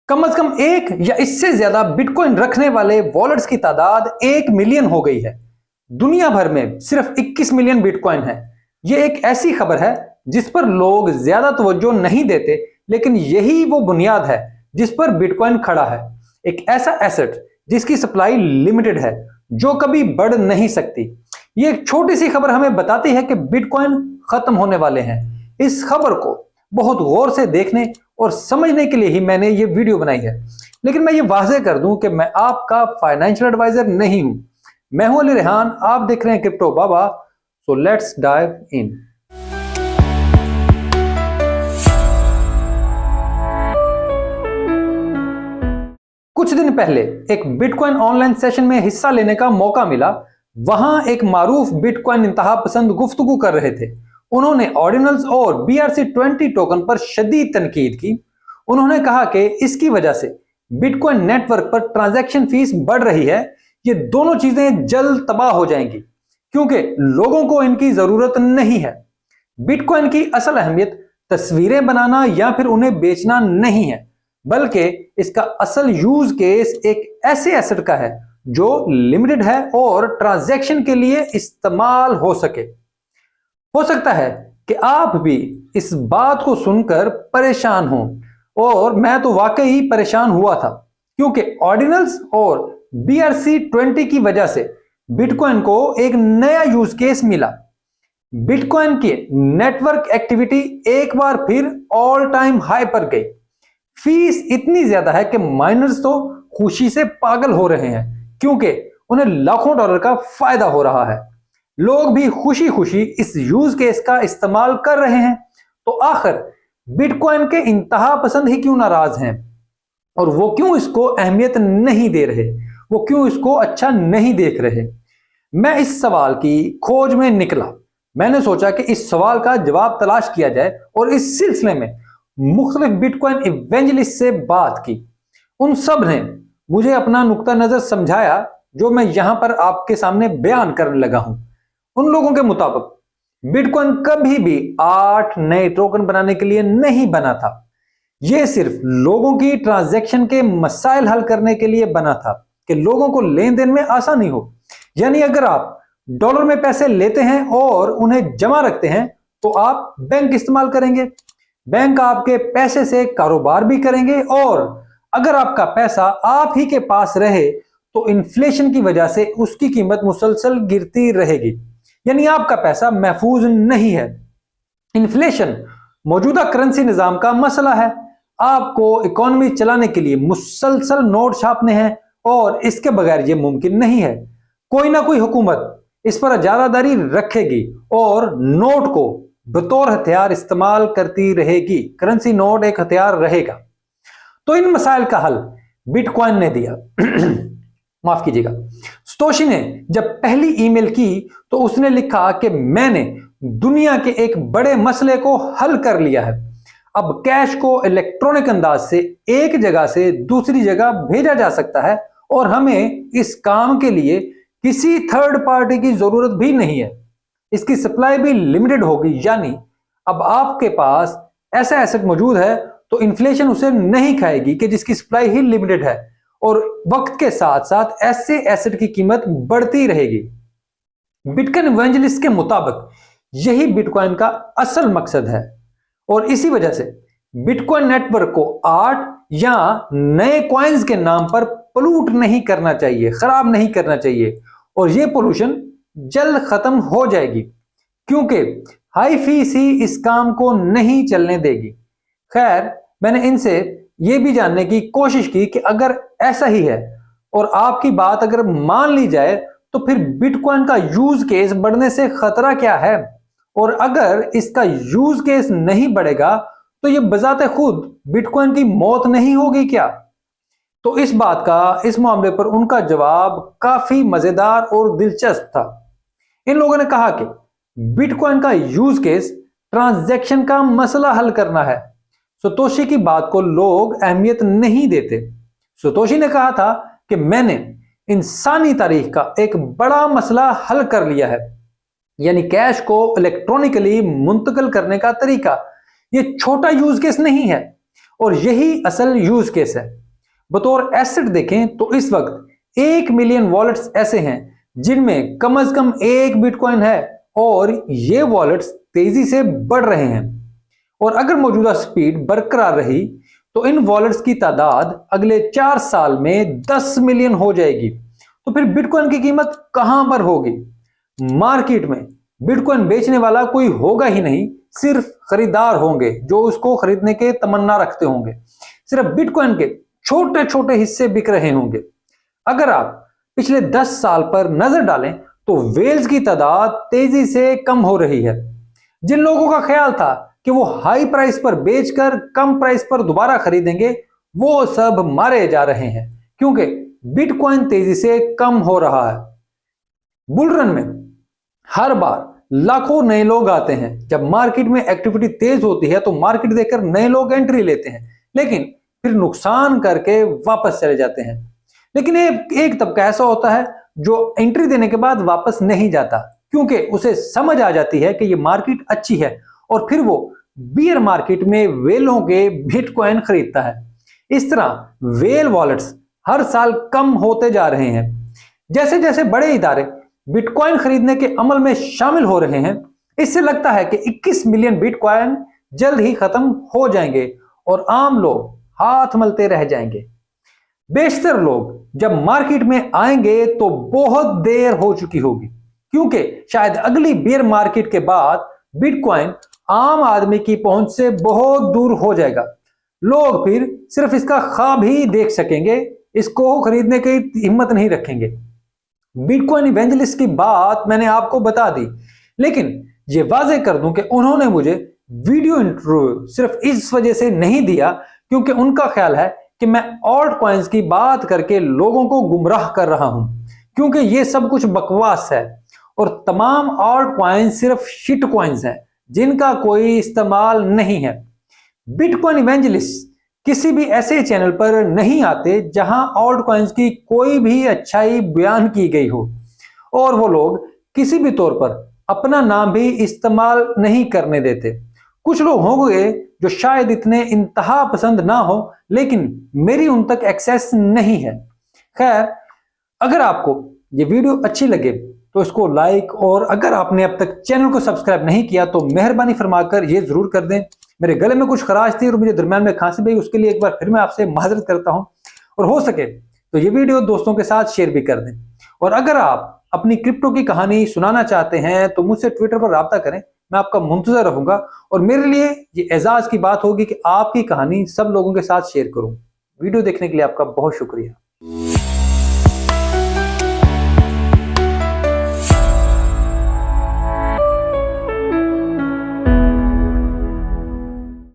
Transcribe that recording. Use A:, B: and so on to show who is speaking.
A: कम से कम एक या इससे ज्यादा बिटकॉइन रखने वाले वॉलेट्स की तादाद 1 मिलियन हो गई है। दुनिया भर में सिर्फ 21 मिलियन बिटकॉइन है। यह एक ऐसी खबर है जिस पर लोग ज्यादा तवज्जो नहीं देते, लेकिन यही वो बुनियाद है जिस पर बिटकॉइन खड़ा है। एक ऐसा एसेट जिसकी सप्लाई लिमिटेड है, जो कभी बढ़ नहीं सकती। ये एक छोटी सी खबर हमें बताती है कि बिटकॉइन खत्म होने वाले हैं। इस खबर को बहुत गौर से देखने और समझने के लिए ही मैंने ये वीडियो बनाई है। लेकिन मैं ये वाज़ेह कर दूं कि मैं आपका फाइनेंशियल एडवाइजर नहीं हूं। मैं हूं अली रेहान, आप देख रहे हैं crypto Baba. So let's dive in. कुछ दिन पहले एक बिटकॉइन ऑनलाइन सेशन में हिस्सा लेने का मौका मिला। वहां एक मारूफ बिटकॉइन इंतहा पसंद गुफ्तगू कर रहे थे। उन्होंने ऑर्डिनल्स और BRC-20 टोकन पर शदीद तनकीद की। उन्होंने कहा कि इसकी वजह से बिटकॉइन नेटवर्क पर ट्रांजैक्शन फीस बढ़ रही है। ये दोनों चीजें जल्द तबाह हो जाएंगी क्योंकि लोगों को इनकी जरूरत नहीं है। बिटकॉइन की असल अहमियत तस्वीरें बनाना या फिर उन्हें बेचना नहीं है, बल्कि इसका असल यूज केस एक ऐसे एसेट का है जो लिमिटेड है और ट्रांजैक्शन के लिए इस्तेमाल हो सके। हो सकता है कि आप भी इस बात को सुनकर परेशान हो, और मैं तो वाकई परेशान हुआ था क्योंकि ऑर्डिनल्स और BRC-20 की वजह से बिटकॉइन को एक नया यूज केस मिला। बिटकॉइन की नेटवर्क एक्टिविटी एक बार फिर ऑल टाइम हाई पर गई। फीस इतनी ज्यादा है कि माइनर्स तो खुशी से पागल हो रहे हैं क्योंकि उन्हें लाखों डॉलर का फायदा हो रहा है। लोग भी खुशी खुशी इस यूज केस का इस्तेमाल कर रहे हैं। तो आखिर बिटकॉइन के इंतहा पसंद ही क्यों नाराज हैं, और वो क्यों इसको अहमियत नहीं दे रहे, वो क्यों इसको अच्छा नहीं देख रहे? मैं इस सवाल की खोज में निकला। मैंने सोचा कि इस सवाल का जवाब तलाश किया जाए और इस सिलसिले में मुख्तलिफ बिटकॉइन इवेंजलिस्ट से बात की। उन सब ने मुझे अपना नुक्ता नजर समझाया जो मैं यहां पर आपके सामने बयान करने लगा हूं। उन लोगों के मुताबिक बिटकॉइन कभी भी 8 नए टोकन बनाने के लिए नहीं बना था। यह सिर्फ लोगों की ट्रांजैक्शन के मसाइल हल करने के लिए बना था कि लोगों को लेन देन में आसानी हो। यानी अगर आप डॉलर में पैसे लेते हैं और उन्हें जमा रखते हैं तो आप बैंक इस्तेमाल करेंगे। बैंक आपके पैसे से कारोबार भी करेंगे, और अगर आपका पैसा आप ही के पास रहे तो इन्फ्लेशन की वजह से उसकी कीमत मुसलसल गिरती रहेगी। यानी आपका पैसा महफूज नहीं है। इन्फ्लेशन मौजूदा करेंसी निजाम का मसला है। आपको इकोनॉमी चलाने के लिए मुसलसल नोट छापने हैं और इसके बगैर यह मुमकिन नहीं है। कोई ना कोई हुकूमत इस पर इजारादारी रखेगी और नोट को बतौर हथियार इस्तेमाल करती रहेगी। करेंसी नोट एक हथियार रहेगा। तो इन मसाइल का हल बिटकॉइन ने दिया। माफ कीजिएगा, सतोशी ने जब पहली ईमेल की तो उसने लिखा कि मैंने दुनिया के एक बड़े मसले को हल कर लिया है। अब कैश को इलेक्ट्रॉनिक अंदाज से एक जगह से दूसरी जगह भेजा जा सकता है और हमें इस काम के लिए किसी थर्ड पार्टी की जरूरत भी नहीं है। इसकी सप्लाई भी लिमिटेड होगी, यानी अब आपके पास ऐसा एसेट मौजूद है तो इन्फ्लेशन उसे नहीं खाएगी कि जिसकी सप्लाई ही लिमिटेड है, और वक्त के साथ साथ ऐसे एसेट की कीमत बढ़ती रहेगी। बिटकॉइन इवेंजलिस्ट के मुताबिक यही बिटकॉइन का असल मकसद है, और इसी वजह से बिटकॉइन नेटवर्क को आर्ट या नए कॉइन्स के नाम पर पोल्यूट नहीं करना चाहिए, खराब नहीं करना चाहिए, और यह पोल्यूशन जल्द खत्म हो जाएगी क्योंकि हाई फीस ही इस काम को नहीं चलने देगी। खैर, मैंने इनसे यह भी जानने की कोशिश की कि अगर ऐसा ही है और आपकी बात अगर मान ली जाए तो फिर बिटकॉइन का यूज केस बढ़ने से खतरा क्या है, और अगर इसका यूज केस नहीं बढ़ेगा तो यह बजाते खुद बिटकॉइन की मौत नहीं होगी क्या? तो इस बात का, इस मामले पर उनका जवाब काफी मजेदार और दिलचस्प था। इन लोगों ने कहा कि बिटकॉइन का यूज केस ट्रांजैक्शन का मसला हल करना है। सतोशी की बात को लोग अहमियत नहीं देते। सतोशी ने कहा था कि मैंने इंसानी तारीख का एक बड़ा मसला हल कर लिया है, यानी कैश को इलेक्ट्रॉनिकली मुंतकिल करने का तरीका। यह छोटा यूज केस नहीं है, और यही असल यूज केस है। बतौर एसेट देखें तो इस वक्त 1 मिलियन वॉलेट्स ऐसे हैं जिनमें कम से कम एक बिटकॉइन है और ये वॉलेट्स तेजी से बढ़ रहे हैं। और अगर मौजूदा स्पीड बरकरार रही तो इन वॉलेट्स की तादाद अगले 4 साल में 10 मिलियन हो जाएगी। तो फिर बिटकॉइन की कीमत कहां पर होगी? मार्केट में बिटकॉइन बेचने वाला कोई होगा ही नहीं, सिर्फ खरीदार होंगे जो उसको खरीदने के तमन्ना रखते होंगे। सिर्फ बिटकॉइन के छोटे छोटे हिस्से बिक रहे होंगे। अगर आप पिछले 10 साल पर नजर डालें तो वेल्स की तादाद तेजी से कम हो रही है। जिन लोगों का ख्याल था कि वो हाई प्राइस पर बेचकर कम प्राइस पर दोबारा खरीदेंगे, वो सब मारे जा रहे हैं क्योंकि बिटकॉइन तेजी से कम हो रहा है। बुल रन में हर बार लाखों नए लोग आते हैं। जब मार्केट में एक्टिविटी तेज होती है तो मार्केट देखकर नए लोग एंट्री लेते हैं, लेकिन फिर नुकसान करके वापस चले जाते हैं। लेकिन एक तबका ऐसा होता है जो एंट्री देने के बाद वापस नहीं जाता, क्योंकि उसे समझ आ जाती है कि ये मार्केट अच्छी है और फिर वो बियर मार्केट में वेलों के बिटकॉइन खरीदता है। इस तरह वेल वॉलेट्स हर साल कम होते जा रहे हैं। जैसे जैसे बड़े इदारे बिटकॉइन खरीदने के अमल में शामिल हो रहे हैं, इससे लगता है कि 21 मिलियन बिटकॉइन जल्द ही खत्म हो जाएंगे और आम लोग हाथ मलते रह जाएंगे। बेशतर लोग जब मार्केट में आएंगे तो बहुत देर हो चुकी होगी, क्योंकि शायद अगली बेयर मार्केट के बाद बिटकॉइन आम आदमी की पहुंच से बहुत दूर हो जाएगा। लोग फिर सिर्फ इसका ख्वाब ही देख सकेंगे, इसको खरीदने की हिम्मत नहीं रखेंगे। बिटकॉइन इवेंजलिस्ट की बात मैंने आपको बता दी, लेकिन ये वाजे कर दूं कि उन्होंने मुझे वीडियो इंटरव्यू सिर्फ इस वजह से नहीं दिया क्योंकि उनका ख्याल है कि मैं ऑल्ट कॉइन्स की बात करके लोगों को गुमराह कर रहा हूं, क्योंकि ये सब कुछ बकवास है और तमाम ऑल्ट कॉइन्स सिर्फ शिट कॉइन्स हैं जिनका कोई इस्तेमाल नहीं है। बिटकॉइन इवेंजलिस्ट किसी भी ऐसे चैनल पर नहीं आते जहां ऑल्ट कॉइन्स की कोई भी अच्छाई बयान की गई हो, और वो लोग किसी भी तौर पर अपना नाम भी इस्तेमाल नहीं करने देते। कुछ लोग होंगे जो शायद इतने इंतहा पसंद ना हो, लेकिन मेरी उन तक एक्सेस नहीं है। खैर, अगर आपको ये वीडियो अच्छी लगे तो इसको लाइक, और अगर आपने अब तक चैनल को सब्सक्राइब नहीं किया तो मेहरबानी फरमाकर ये जरूर कर दें। मेरे गले में कुछ खराश थी और मुझे दरम्यान में खांसी भी, उसके लिए एक बार फिर मैं आपसे माजरत करता हूं, और हो सके तो ये वीडियो दोस्तों के साथ शेयर भी कर दें। और अगर आप अपनी क्रिप्टो की कहानी सुनाना चाहते हैं तो मुझसे ट्विटर पर राब्ता करें, मैं आपका मुंतजर रहूंगा और मेरे लिए ये एजाज की बात होगी कि आपकी कहानी सब लोगों के साथ शेयर करूं। वीडियो देखने के लिए आपका बहुत शुक्रिया।